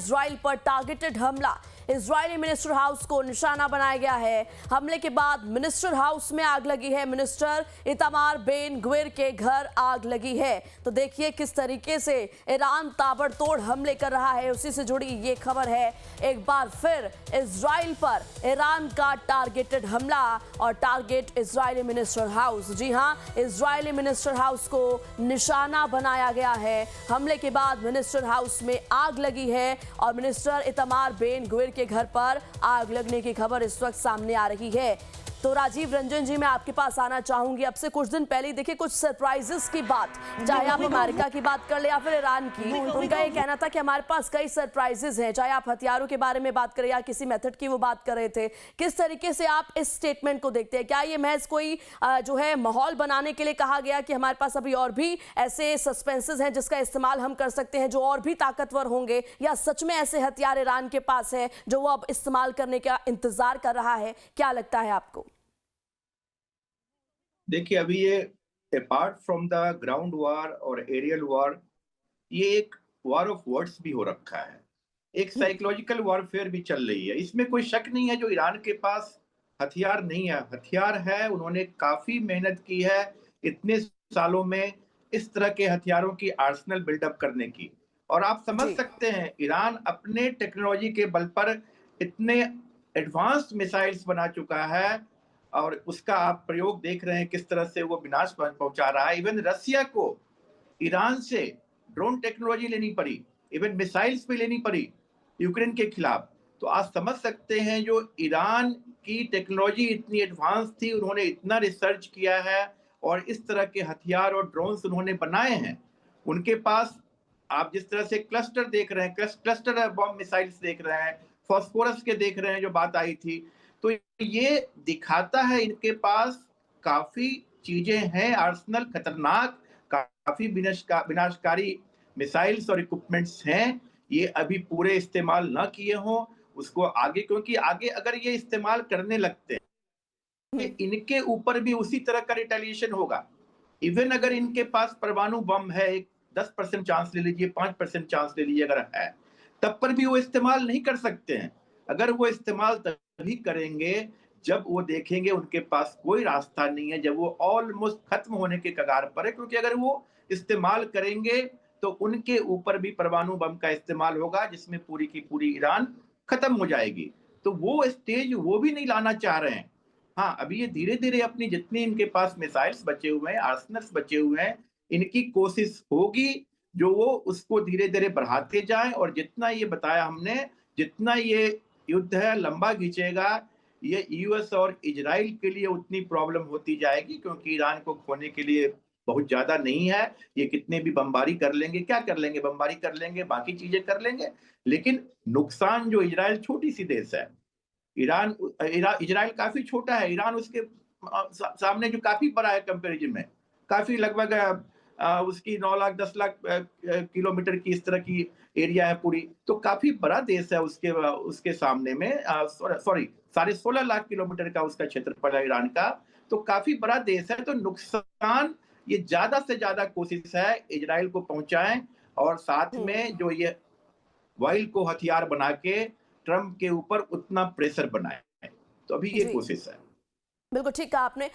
Israel पर targeted हमला। Israeli minister house को निशाना बनाया गया है। हमले के बाद मिनिस्टर हाउस में आग लगी है। मिनिस्टर इतामार बेन ग्विर के घर आग लगी है। तो देखिए किस तरीके से ईरान ताबड़तोड़ हमले कर रहा है, उसी से जुड़ी ये खबर है। एक बार फिर इजराइल पर ईरान का टारगेटेड हमला और टारगेट इजरायली मिनिस्टर हाउस। जी हां, इजरायली मिनिस्टर हाउस को निशाना बनाया गया है। हमले के बाद मिनिस्टर हाउस में आग लगी है और मिनिस्टर इतामार बेन ग्विर के घर पर आग लगने की खबर इस वक्त सामने आ रही है। तो राजीव रंजन जी, मैं आपके पास आना चाहूंगी। अब से कुछ दिन पहले देखिए कुछ सरप्राइजेस की बात, चाहे आप अमेरिका की बात कर ले या फिर ईरान की, उनका ये कहना था कि हमारे पास कई सरप्राइजेस हैं। चाहे आप हथियारों के बारे में बात करें या किसी मेथड की वो बात कर रहे थे। किस तरीके से आप इस स्टेटमेंट को देखते हैं? क्या ये महज कोई जो है माहौल बनाने के लिए कहा गया कि हमारे पास अभी और भी ऐसे सस्पेंसेस हैं जिसका इस्तेमाल हम कर सकते हैं, जो और भी ताकतवर होंगे, या सच में ऐसे हथियार ईरान के पास है जो वो अब इस्तेमाल करने का इंतजार कर रहा है? क्या लगता है आपको? देखिए, अभी ये apart from the ground war और एरियल वॉर, ये एक वॉर ऑफ वर्ड्स भी हो रखा है। एक साइकोलॉजिकल वॉरफेयर भी चल रही है। इसमें कोई शक नहीं है जो ईरान के पास हथियार नहीं है, हथियार है। उन्होंने काफी मेहनत की है इतने सालों में इस तरह के हथियारों की आर्सेनल बिल्डअप करने की। और आप समझ जी सकते हैं ईरान अपने टेक्नोलॉजी के बल पर इतने एडवांस्ड मिसाइल्स बना चुका है और उसका आप प्रयोग देख रहे हैं किस तरह से वो विनाश पहुंचा रहा है। इवन रसिया को ईरान से ड्रोन टेक्नोलॉजी लेनी पड़ी, इवन मिसाइल्स भी लेनी पड़ी यूक्रेन के खिलाफ। तो आप समझ सकते हैं जो ईरान की टेक्नोलॉजी इतनी एडवांस थी, उन्होंने इतना रिसर्च किया है और इस तरह के हथियार और ड्रोन्स उन्होंने बनाए हैं। उनके पास आप जिस तरह से क्लस्टर देख रहे हैं, क्लस्टर बॉम्ब मिसाइल्स देख रहे हैं, फॉस्फोरस के देख रहे हैं जो बात आई थी, तो ये दिखाता है इनके पास काफी चीजें हैं, आर्सेनल खतरनाक, काफी विनाशकारी मिसाइल्स और इक्विपमेंट्स हैं। ये अभी पूरे इस्तेमाल न किए हों, उसको आगे, क्योंकि आगे अगर ये इस्तेमाल करने लगते हैं इनके ऊपर भी उसी तरह का रिटेलिएशन होगा। इवन अगर इनके पास परमाणु बम है, एक 10% चांस ले लीजिए, 5% चांस ले लीजिए अगर है, तब पर भी वो इस्तेमाल नहीं कर सकते हैं। अगर वो इस्तेमाल तभी करेंगे जब वो देखेंगे उनके पास कोई रास्ता नहीं है, जब वो ऑलमोस्ट खत्म होने के कगार पर है। क्योंकि अगर वो इस्तेमाल करेंगे तो उनके ऊपर भी परमाणु बम का इस्तेमाल होगा जिसमें पूरी की पूरी ईरान खत्म हो जाएगी। तो वो स्टेज वो भी नहीं लाना चाह रहे हैं। हाँ, अभी ये धीरे-धीरे अपनी जितनी इनके पास मिसाइल्स बचे हुए हैं, आर्सेनल्स बचे हुए हैं, इनकी कोशिश होगी जो वो उसको धीरे-धीरे बढ़ाते जाएँ। और जितना ये बताया हमने, जितना ये युद्ध है लंबा खींचेगा, ये यूएस और इजराइल के लिए उतनी प्रॉब्लम होती जाएगी, क्योंकि ईरान को खोने के लिए बहुत ज़्यादा नहीं है। ये कितने भी बमबारी कर लेंगे, क्या कर लेंगे? बमबारी कर लेंगे, बाकी चीज़ें कर लेंगे, लेकिन नुकसान जो इजराइल छोटी-सी देश है, इजराइल काफी छोटा है, ईरान उसके सामने जो काफी बड़ा है कंपैरिजन में, काफी लगभग उसकी 9 लाख 10 लाख किलोमीटर की इस तरह की एरिया है पूरी, तो काफी बड़ा देश है उसके सामने में। सॉरी, 16.5 लाख किलोमीटर का उसका क्षेत्रफल है ईरान का, तो काफी बड़ा देश है। तो नुकसान ये ज्यादा से ज्यादा कोशिश है इजराइल को पहुंचाएं और साथ में जो ये वाइल को हथियार बना के ट्रंप के ऊपर उतना प्रेशर बनाए। तो अभी ये जी, कोशिश है। बिल्कुल ठीक कहा आपने।